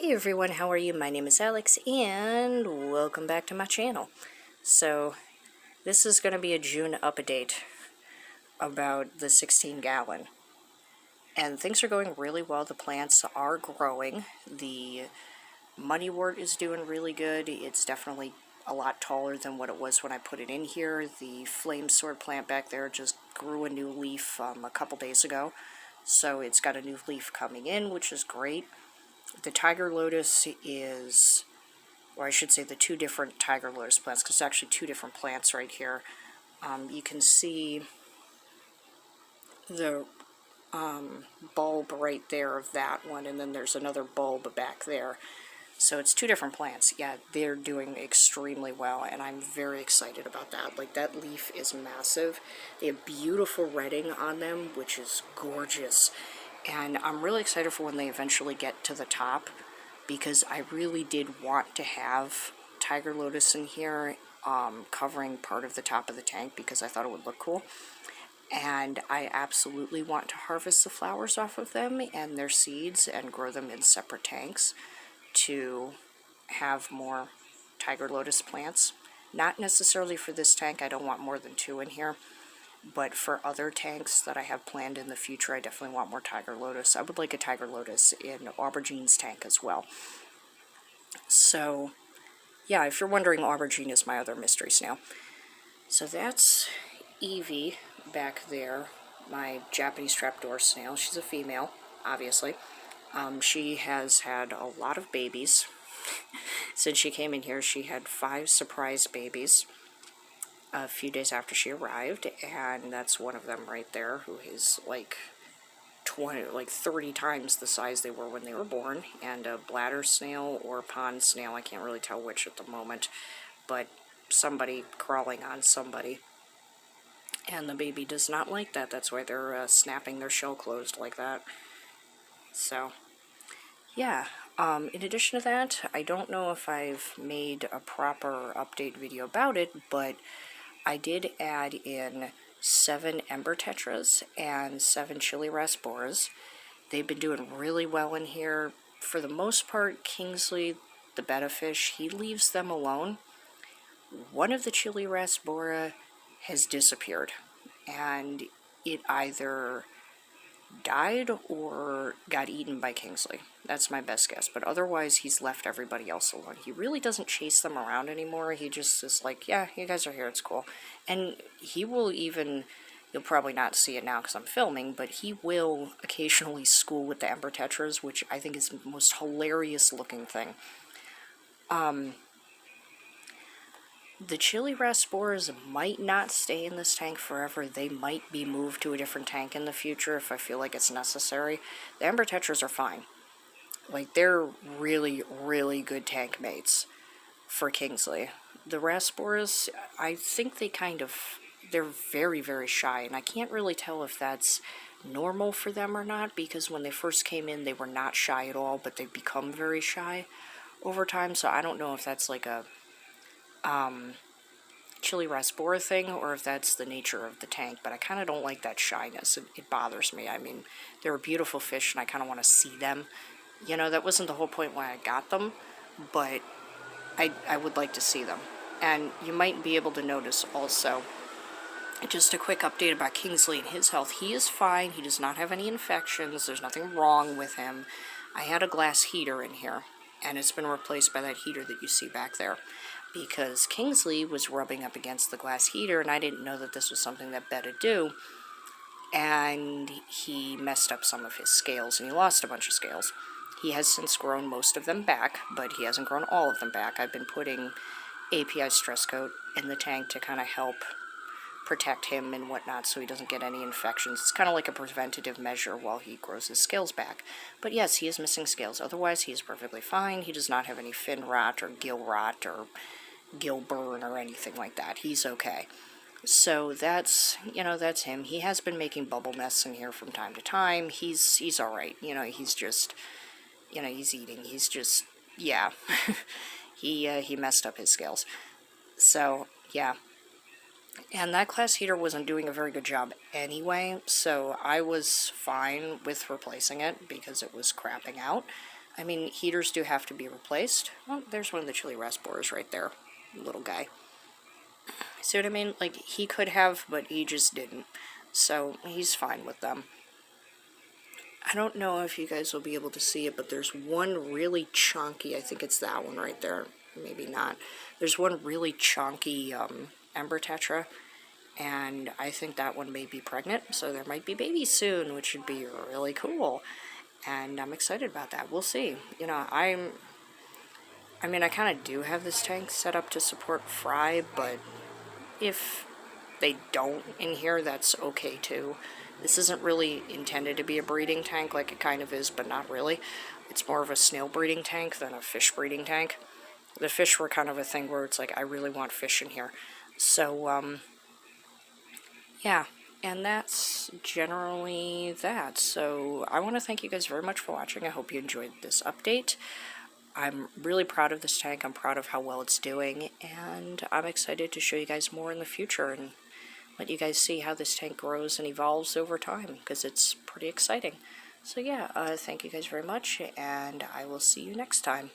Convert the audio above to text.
Hey everyone, how are you? My name is Alex and welcome back to my channel. So this is going to be a June update about the 16 gallon. And things are going really well. The plants are growing. The moneywort is doing really good. It's definitely a lot taller than what it was when I put it in here. The flame sword plant back there just grew a new leaf a couple days ago. So it's got a new leaf coming in, which is great. The tiger lotus is, or I should say the two different tiger lotus plants, because it's actually two different plants right here. You can see the bulb right there of that one, and then there's another bulb back there. So it's two different plants. Yeah, they're doing extremely well, and I'm very excited about that. Like, that leaf is massive. They have beautiful redding on them, which is gorgeous. And I'm really excited for when they eventually get to the top, because I really did want to have tiger lotus in here covering part of the top of the tank, because I thought it would look cool. And I absolutely want to harvest the flowers off of them and their seeds and grow them in separate tanks to have more tiger lotus plants. Not necessarily for this tank, I don't want more than 2 in here. But for other tanks that I have planned in the future, I definitely want more tiger lotus. I would like a tiger lotus in aubergine's tank as well. So, yeah, if you're wondering, aubergine is my other mystery snail. So that's Evie back there, my Japanese trapdoor snail. She's a female, obviously. She has had a lot of babies. Since she came in here, she had 5 surprise babies a few days after she arrived, and that's one of them right there, who is like 30 times the size they were when they were born. And a bladder snail or pond snail, I can't really tell which at the moment, but somebody crawling on somebody. And the baby does not like that. That's why they're snapping their shell closed like that. So, yeah. In addition to that, I don't know if I've made a proper update video about it, but I did add in 7 ember tetras and 7 chili rasboras. They've been doing really well in here. For the most part, Kingsley, the betta fish, he leaves them alone. One of the chili rasbora has disappeared, and it either died or got eaten by Kingsley. That's my best guess, but otherwise he's left everybody else alone. He really doesn't chase them around anymore. He just is like, yeah, you guys are here, it's cool. And he will even, you'll probably not see it now because I'm filming, but he will occasionally school with the ember tetras, which I think is the most hilarious looking thing. The chili rasboras might not stay in this tank forever. They might be moved to a different tank in the future if I feel like it's necessary. The ember tetras are fine. Like, they're really, really good tank mates for Kingsley. The rasboras, I think they're very, very shy, and I can't really tell if that's normal for them or not, because when they first came in, they were not shy at all, but they've become very shy over time, so I don't know if that's like a chili rasbora thing, or if that's the nature of the tank, but I kind of don't like that shyness. It bothers me. I mean, they're a beautiful fish, and I kind of want to see them. You know, that wasn't the whole point why I got them, but I would like to see them. And you might be able to notice also, just a quick update about Kingsley and his health. He is fine. He does not have any infections. There's nothing wrong with him. I had a glass heater in here, and it's been replaced by that heater that you see back there, because Kingsley was rubbing up against the glass heater, and I didn't know that this was something that betta do, and he messed up some of his scales, and he lost a bunch of scales. He has since grown most of them back, but he hasn't grown all of them back. I've been putting API stress coat in the tank to kind of help protect him and whatnot so he doesn't get any infections. It's kind of like a preventative measure while he grows his scales back. But yes, he is missing scales. Otherwise, he is perfectly fine. He does not have any fin rot or gill rot or gill burn or anything like that. He's okay. So that's, that's him. He has been making bubble nests in here from time to time. He's all right. He's just, he's eating. He's just, yeah. he messed up his scales. So, yeah. And that glass heater wasn't doing a very good job anyway, so I was fine with replacing it because it was crapping out. I mean, heaters do have to be replaced. Oh, there's one of the chili rasboras right there, little guy. See what I mean? Like, he could have, but he just didn't. So, he's fine with them. I don't know if you guys will be able to see it, but there's one really chunky, I think it's that one right there, maybe not. There's one really chunky ember tetra, and I think that one may be pregnant, so there might be babies soon, which would be really cool. And I'm excited about that. We'll see. You know, I mean, I kind of do have this tank set up to support fry, but if they don't in here, that's okay too. This isn't really intended to be a breeding tank, like it kind of is, but not really. It's more of a snail breeding tank than a fish breeding tank. The fish were kind of a thing where it's like, I really want fish in here. So, yeah, and that's generally that. So I want to thank you guys very much for watching. I hope you enjoyed this update. I'm really proud of this tank. I'm proud of how well it's doing, and I'm excited to show you guys more in the future and let you guys see how this tank grows and evolves over time, because it's pretty exciting. So yeah, thank you guys very much, and I will see you next time.